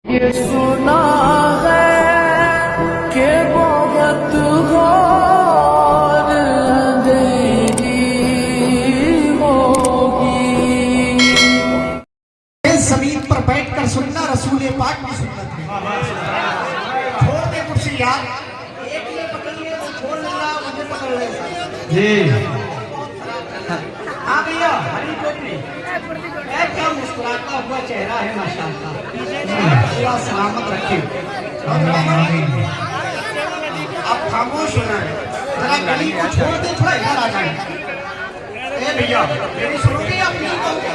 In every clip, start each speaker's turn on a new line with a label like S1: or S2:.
S1: ये सुना है कि बहुत घोर अंधेरी होगी।
S2: जमीन पर बैठकर सुनना रसूल पाक की सुन्नत है। छोड़ दे कुर्सी यार, एक ने पकड़ लिया तो छोड़ लेना, मुझे पकड़ लेना
S3: जी।
S2: हाँ भैया, हरी टोपी, क्या मुस्कुराता हुआ चेहरा है माशाअल्लाह। अल्लाह सलामत रखे। आप खामोश होना है, जरा गली को छोड़ दे, थोड़ा इधर आ जाए। ए भैया, मेरी सुनोगे आप नहीं कहोगे?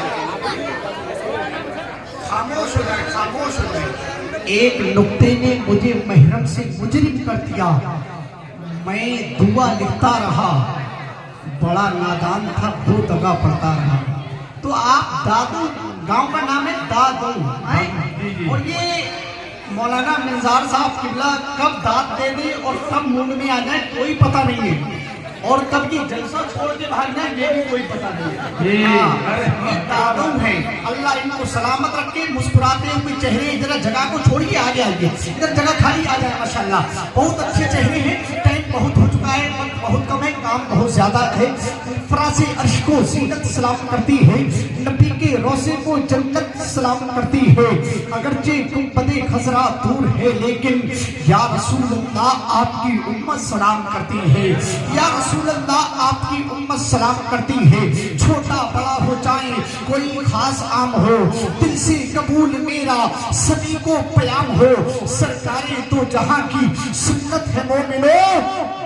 S2: खामोश हो जाए, खामोश हो जाए। एक नुक्ते ने मुझे महरम से मुजरिम कर दिया, मैं दुआ लिखता रहा, बड़ा नादान था, दो दगा पड़ता रहा। तो आप दादू, गांव का नाम है दादू, और ये मौलाना मिंजार साहब किबला कब दाद दे दे और कब मूड में आ जाए कोई पता नहीं है, और कब की जलसा छोड़ के भाग जाए ये भी कोई पता नहीं है। ये दादू है, अल्लाह इनको सलामत रखे। मुस्कुराते हुए चेहरे, जरा जगह को छोड़िए, आगे आइए, इधर जगह खाली आ जाए माशाल्लाह। बहुत अच्छे चेहरे हैं। टाइम बहुत हो चुका है, वक्त बहुत कम है, काम बहुत ज्यादा है। फरासे अर्श को ज़ीनत सलाम करती है, नबी के रोज़े को जन्नत सलाम करती है। अगरचे गुंबदे खजरा दूर है, लेकिन या रसूल अल्लाह आपकी उम्मत सलाम करती है। या रसूल अल्लाह आपकी उम्मत सलाम करती है। छोटा बड़ा हो जाए, कोई खास आम हो, दिल से कबूल मेरा सभी को प्याम हो। सरकारे तो जहां की सुन्नत है मोमिनो,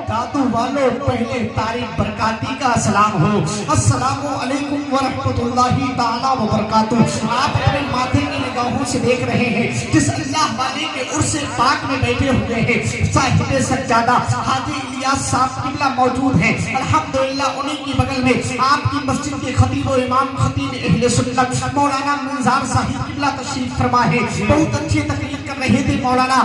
S2: दादू वालों पहले तारीख बरकाती का सलाम हो। अस्सलामु अलैकुम व रहमतुल्लाहि ताला व बरकातुहू। आप अपने माथे की निगाहों से देख रहे हैं जिस अल्लाह वाले के उर्स पाक में बैठे हुए हैं साहिब सज्जादा हाजी इलियास साहब किबला मौजूद हैं। अल्हम्दुलिल्लाह उन्हीं की बगल में आपकी मस्जिद के खतीब और इमाम खतीब अहले सुन्नत मौलाना मिंजार साहिब किबला तशरीफ फरमा है। बहुत अच्छी तकरीर कर रहे थे मौलाना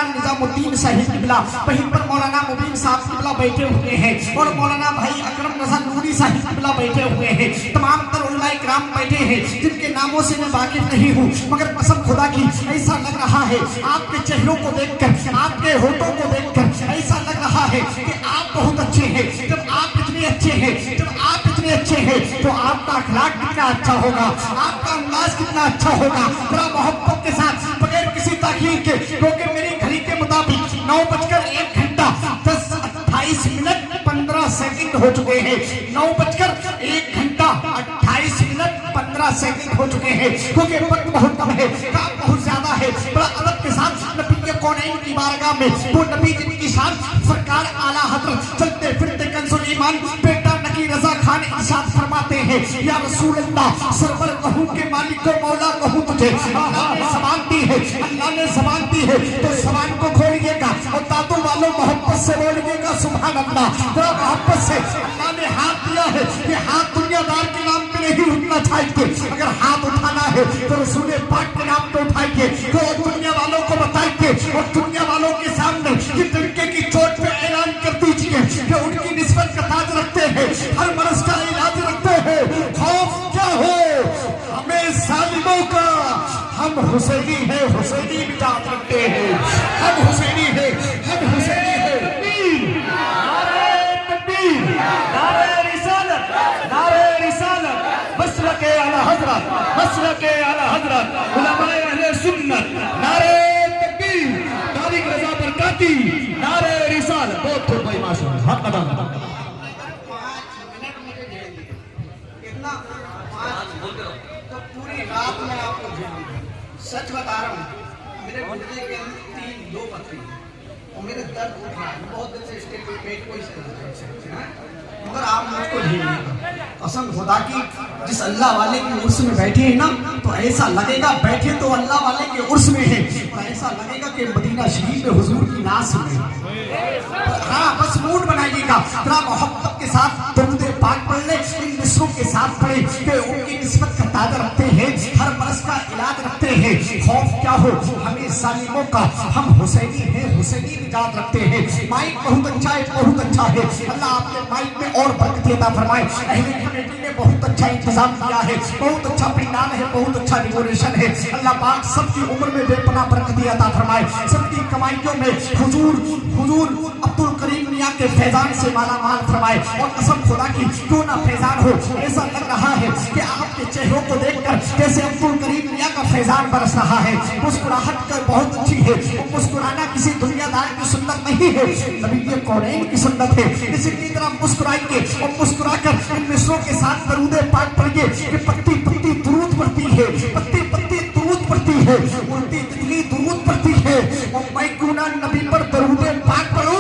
S2: निजामुद्दीन साहिब किबला, वहीं पर मौलाना मुबीन साहब किबला बैठे हुए हैं, और मौलाना भाई अकरम रज़ा नूरी साहिब किबला बैठे हुए हैं। तमाम तर उलमाए किराम बैठे हैं जिनके नामों से मैं वाकिफ नहीं हूँ, मगर कसम खुदा की ऐसा लग रहा है आपके चेहरों को देखकर, आपके होठों को देखकर ऐसा लग रहा है कि आप बहुत अच्छे हैं। जब आप इतने अच्छे हैं, जब आप इतने अच्छे हैं, तो आपका अखलाक कितना अच्छा होगा, आपका अंदाज कितना अच्छा होगा। बड़ा मोहब्बत के साथ, बगैर किसी ताखीर के, क्योंकि मेरी घड़ी के मुताबिक 9:01:28 हो चुके हैं। 9:01:28 हो चुके हैं, क्योंकि वक्त बहुत कम है, काम बहुत ज्यादा है। बड़ा अदब के साथ नबी के कौनैन की बारगाह में वो नबी जिनकी शान सरकार आला हज़रत चलते फिरते कंजुल ईमान बेटा नकी रजा खान इरशाद फरमाते हैं, या रसूल अल्लाह सरवर कहूं के मालिक को मौला कहूं तुझे। अल्लाह ने ज़बान दी है, अल्लाह ने ज़बान दी है, तो ज़बान को खोलिएगा और दादू वालों मोहब्बत से बोलिएगा सुभान अल्लाह। जरा मोहब्बत से, अल्लाह ने हाथ दिया है, ये हाथ दुनियादार के नाम पे नहीं उठना चाहिए। अगर हाथ उठाना है तो रसूल पाक के नाम पे उठाइए, तो दुनिया वालों को बताइए और दुनिया वालों के सामने कि तिनके की चोट पे ऐलान कर दीजिए कि उनकी निस्बत का ताज रखते हैं, हर मर्ज का इलाज रखते हैं। खौफ क्या हो हमें जालिमों का, हम हुसैनी है, हुसैनी बिजात रखते हैं। हम हुसैनी है, हम हुसैनी है। नारे तकबीर, नारे रिसालत, नारे रिसालत, मसलके आला हज़रत, मसलके आला हज़रत, उलमाए अहले सुन्नत। नारे तकबीर, तारिक रज़ा बरकाती, नारे रिसालत। बहुत खूब भाई माशाअल्लाह, हक अदा। 5 मिनट मुझे दे दीजिए, कितना 5 तो पूरी रात में आपको दे दूंगा। सच बता रहा हूँ, मेरे गुर्दे के अंदर 2 पत्थर और मेरे दर्द उठ रहा है, बहुत दिन से इसके पेट को इस तरह से, मगर आप मुझको झेलिएगा। कसम खुदा की, जिस अल्लाह वाले के उर्स में बैठे हैं ना, तो ऐसा लगेगा बैठे तो अल्लाह वाले के उर्स में है, तो ऐसा लगेगा कि मदीना शरीफ में हुजूर की नास में। हाँ, बस मूड बनाइएगा, जरा मोहब्बत के साथ दरूद पाक पढ़ ले, इन मिसरों के साथ पढ़े कि उनकी निस्बत का ताज रखते हैं, हर बरस का इलाज रखते हैं। खौफ क्या हो हमें जालिमों का, हम हुसैनी हैं, हुसैनी निजात रखते हैं। माइक बहुत अच्छा है, बहुत अच्छा है। अल्लाह आपने माइक में और बरकत अता फरमाए। अहले कमेटी ने बहुत अच्छा इंतजाम किया है, बहुत अच्छा पंडाल है, बहुत अच्छा डेकोरेशन है। अल्लाह पाक सबकी उम्र में बेपनाह बरकत अता फरमाए, सबकी कमाइयों में हुजूर अब्दुल करीम मियां के फैजान से माला माल फरमाए। और कसम खुदा की क्यों ना फैजान हो, ऐसा लग रहा है कि आपके चेहरों को देखकर जैसे अब्दुल करीम मियां का फैजान बरस रहा है। मुस्कुराहट कर बहुत अच्छी है, वो मुस्कुराना किसी दुनियादार की सुन्नत नहीं है, नबी के कौनैन की सुन्नत है। इसी की तरह मुस्कुराएंगे और मुस्कुराकर इन मिसरों के साथ दरूद पाक पढ़िए कि पत्ती पत्ती दुरूद पड़ती है, पत्ती पत्ती दुरूद पड़ती है, उल्टी तितली दुरूद पड़ती है। और मैं क्यों ना नबी पर दरूद पाक पढ़ूं,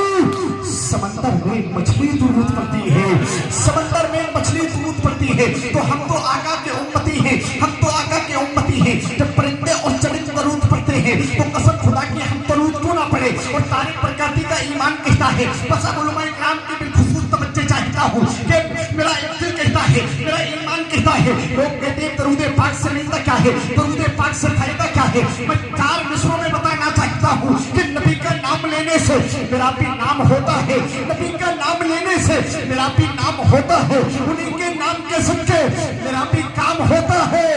S2: समंदर में मछली दुरूद पड़ती है, समंदर में मछली दुरूद पड़ती है। तो हम तो आका के उम्मती हैं, हम तो आका के उम्मती हैं। जब परिंदे और चरित्र दरूद पढ़ते हैं तो कसम खुदा की हम दरूद क्यों ना पढ़े। और तारीख प्रकृति का ईमान कहता है, बस अब उलमा इकराम की बिलखुसूस तवज्जो चाहता हूँ कि मेरा दिल कहता है, मेरा ईमान कहता है। लोग कहते हैं दरूद पाक से मिलता क्या है, दरूद पाक से फायदा क्या है। मैं 4 मिसरों में बताना चाहता हूँ कि नबी का नाम लेने से मेरा भी नाम होता है, नबी का नाम लेने से मेरा भी नाम होता है, उन्हीं के नाम के सच्चे मेरा भी काम होता है।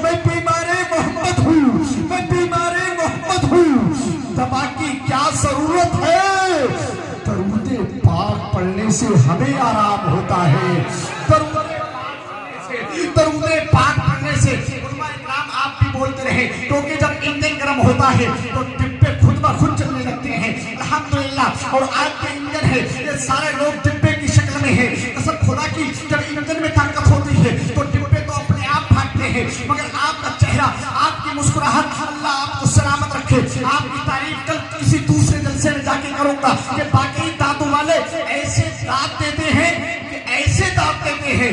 S2: मैं बीमारे मोहम्मद हूँ, मैं बीमारे मोहम्मद हूँ, दवा की क्या जरूरत है। दरूद पाक पढ़ने से हमें आराम होता है, दरूद पाक पढ़ने से। उलमा इकराम आप भी बोलते रहे, क्योंकि जब इंजन गर्म होता है तो डिब्बे खुद ब खुद चलने लगते हैं, अल्हम्दुलिल्लाह। और आज के इंजन है ये सारे लोग डिब्बे की शक्ल में है। कसम खुदा की जब इंजन में ताकत होती है तो डिब्बे तो अपने आप भागते हैं, मगर आपका चेहरा, आपकी मुस्कुराहट, अल्लाह आपको सलामत रखे। आपकी तारीफ कल किसी दूसरे जलसे में जाके करूंगा कि बाकी दांतों वाले ऐसे दांत देते हैं कि ऐसे दांत देते हैं,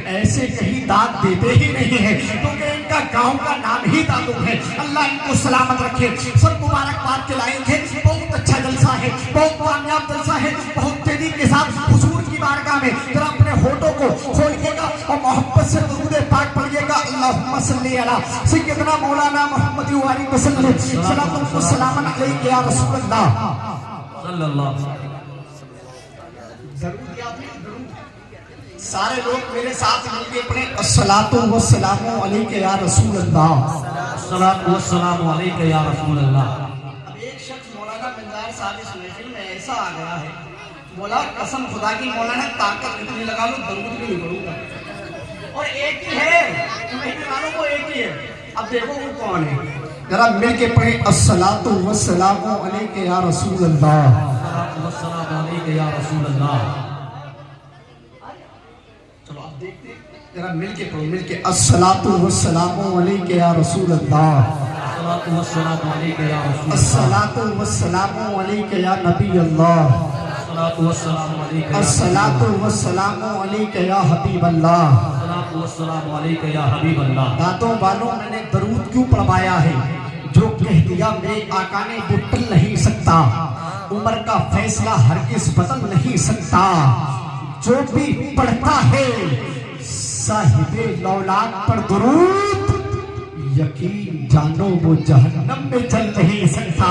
S2: ऐसे कहीं दांत देते ही नहीं है, क्योंकि इनका गांव का नाम ही दादू है। अल्लाह इनको सलामत रखे। सब मुबारकबाद के लायक है, बहुत अच्छा जलसा है, बहुत कामयाब जलसा है। बहुत तेजी के साथ हुजूर की बारगाह में जरा अपने होठों को खोलिएगा और मोहब्बत से दरूद पाक पढ़िएगा। अल्लाहुम्मा सल्ली अला सय्यदना मौलाना मुहम्मद व आलिहि वसल्लम, सलातु व सलाम अलैका या रसूल अल्लाह सल्लल्लाहु। जरूर याद है, सारे लोग मेरे साथ मिलके पढ़े अस्सलातु वस्सलामु अलैका या रसूल अल्लाह, अस्सलातु वस्सलामु अलैका या रसूल अल्लाह। अब एक शख्स मौलाना बिंदार साहब इस महफिल में ऐसा आ गया है, बोला कसम खुदा की मौलाना ताकत इतनी लगा लो दरूद भी नहीं पढ़ूंगा। और एक ही है, महफिल वालों को एक ही है। अब देखो वो कौन है, जरा मिलके पढ़े अस्सलातु वस्सलामु अलैका या रसूल अल्लाह, अस्सलातु वस्सलामु अलैका या रसूल अल्लाह। चलो आप देखते जरा मिलके पढ़ो, मिलके अस्सलातु वस्सलामु अलैका या रसूल अल्लाह, अस्सलातु वस्सलामु अलैका या रसूल, अस्सलातु वस्सलामु अलैका या नबी अल्लाह, अस्सलातु वस्सलामु अलैका, अस्सलातु वस्सलामु अलैका या हबीब अल्लाह, अस्सलातु वस्सलामु अलैका या हबीब अल्लाह। दांतों वालों मैंने दरूद क्यों पढ़वाया है, जो कह दिया मेरे आका ने वो टल नहीं सकता, उम्र का फैसला हरगिज़ बदल नहीं सकता। जो भी पढ़ता है साहिबे लौलाद पर दुरूद, यकीन जानो वो जहन्नम में जल नहीं सकता।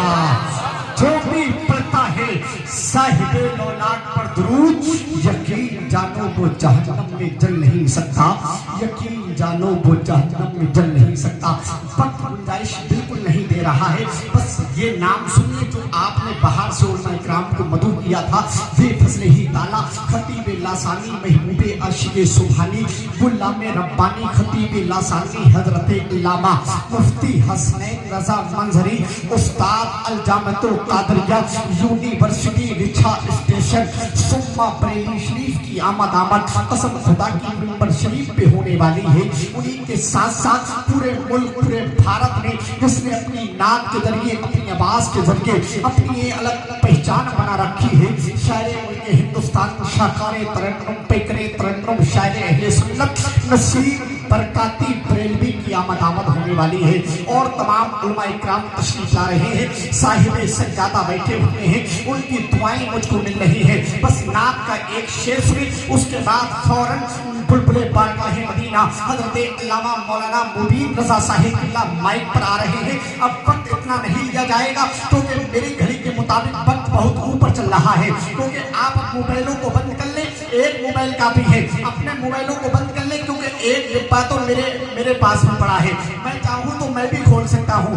S2: जो भी पढ़ता है साहिबे लौलाद पर दुरूद, यकीन जानो वो जहन्नम में जल नहीं सकता, यकीन जानो वो जहन्नम में जल नहीं सकता। वक्त गुंजाइश बिल्कुल नहीं दे रहा है, बस ये नाम सुनिए जो आपने बाहर से उलमा इकराम को मदू किया था। वे फजले ही ताला खतीब लासानी महबूबे आशिक़े सुभानी गुलामे रब्बानी खतीब लासानी हजरत इल्लामा मुफ्ती हसनैन रजा मंजरी उस्ताद अल जामतुल कादरिया यूनिवर्सिटी रिछा स्टेशन सुम्मा बरेली शरीफ की आमद कसम खुदा की मिंबर शरीफ पे होने वाली है। उन्हीं के साथ साथ पूरे मुल्क, पूरे भारत में जिसने अपनी नात के जरिए, अपनी आवाज के जरिए अपनी अलग पहचान बना रखी है। शायर हिंदुस्तान शाकारे तरन्नुम पेकरे तरन्नुम शायर अहले सुन्नत नसीर बरकाती बरेलवी की आमद होने वाली है और तमाम उलमा इकराम तशरीफ ला रहे हैं। साहिब सज्जादा बैठे हुए हैं, उनकी दुआएं मुझको मिल रही है। बस नात का एक शेर सुनी, उसके बाद फौरन बुलबुले बारगाह मदीना हजरत अल्लामा मौलाना मुबीन रजा साहिब किल्ला माइक पर आ रहे हैं। अब वक्त इतना नहीं लिया जाएगा क्योंकि मेरी घड़ी के मुताबिक वक्त बहुत ऊपर चल रहा है, क्योंकि आप मोबाइलों को बंद कर ले, एक मोबाइल काफी है, अपने मोबाइलों को बंद कर ले, क्योंकि एक डिब्बा तो मेरे पास में पड़ा है, मैं चाहूँ तो मैं भी खोल सकता हूँ।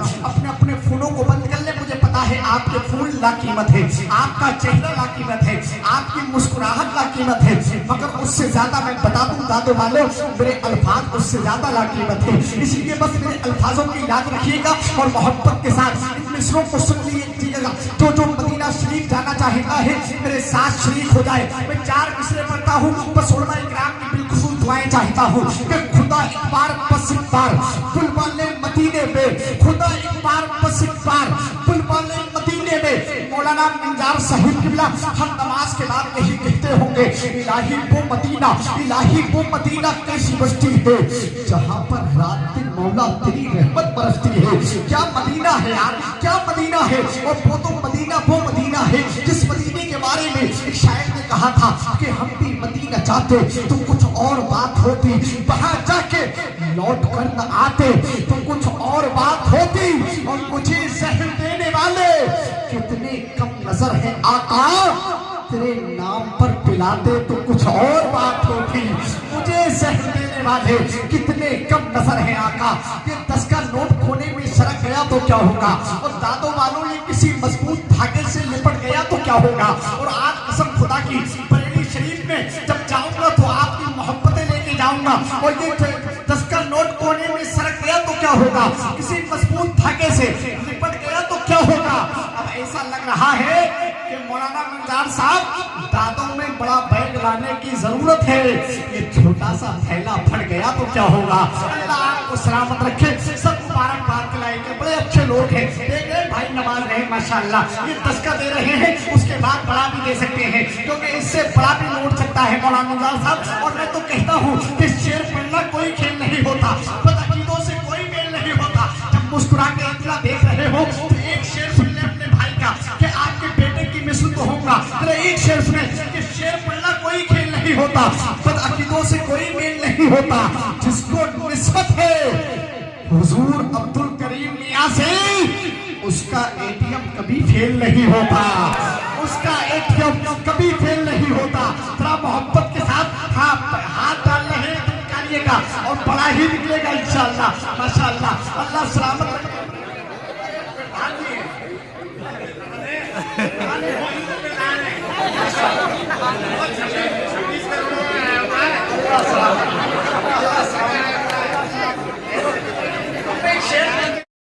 S2: अपने फोनों को बंद कर ले, मुझे पता है आपके फूल लाकीमत है, आपका चेहरा लाकीमत है, आपकी मुस्कुराहट लाकीमत है, मगर उससे ज्यादा मैं बता दूं दादो वालों, मेरे अल्फाज उससे ज्यादा लाकीमत है। इसलिए बस मेरे अल्फाजों की याद रखिएगा और मोहब्बत के साथ इन मिसरों को सुन लीजिएगा। जो मदीना शरीफ जाना चाहता है मेरे साथ शरीक हो जाए। मैं 4 मिसरे पढ़ता हूँ, बस उलमा इकराम की बिल्कुल दुआएं चाहता हूँ कि खुदा एक बार बस एक बार बुलबुले मदीने में, खुदा एक बार बस एक बार बुलबुले मदीने में। मौलाना मंजार साहिब किबला हर नमाज के बाद यही कहते होंगे, इलाही वो मदीना कैसी बस्ती है जहाँ पर रात दिन मौला तेरी रहमत बरसती है। क्या मदीना है यार, क्या मदीना है। और वो मदीना है जिस मदीने के बारे में एक शायर ने कहा था कि हम भी मदीना चाहते तो कुछ और बात होती, वहां जाके लौट कर न आते तो कुछ और बात होती। और मुझे जहर देने वाले कितने कम नजर है आका, तेरे नाम पर पिलाते तो कुछ और बात होती। मुझे जहर देने वाले कितने कम नजर है आका, ये 10 का नोट खोने में सरक गया तो क्या होगा, और दादो वालों ये किसी मजबूत धागे से लिपट गया तो क्या होगा। और आज कसम खुदा की बरेली शरीफ में जब जाऊंगा तो आपकी मोहब्बतें लेके जाऊंगा, और ये 10 का नोट कोने में सरक गया तो क्या होगा, किसी मजबूत धागे से लिपट गया तो क्या होगा। अब ऐसा लग रहा है कि मौलाना मंजार साहब दादों में बड़ा बैग लाने की जरूरत है, ये छोटा सा थैला फट गया तो क्या होगा। अल्लाह आपको सलामत रखे, सब मुबारकबाद दिलाएंगे, बड़े अच्छे लोग हैं। देख रहे भाई नमाज रहे माशाल्लाह, ये 10 का दे रहे हैं, उसके बाद बड़ा भी दे सकते हैं, क्योंकि इससे बड़ा भी लौट सकता है मौलाना मंजार साहब। और मैं तो कहता हूँ कि शेर पढ़ना कोई खेल नहीं होता, अकीदों से कोई मेल नहीं होता। जब मुस्कुरा के इतना देख रहे हो तो एक शेर सुन ले अपने भाई का कि आपके बेटे की मिसल तो होगा, एक शेर सुने कि शेर पढ़ना कोई खेल नहीं होता, अकीदों से कोई मेल नहीं होता। जिसको निस्बत है हुजूर अब्दुल करीम मियां से, उसका एटीएम कभी फेल नहीं होता, उसका एटीएम कभी फेल नहीं होता। थोड़ा मोहब्बत के साथ हाथ डाल रहे हैं, निकालिएगा और बड़ा ही निकलेगा इंशाअल्लाह माशाअल्लाह। अल्लाह सलामत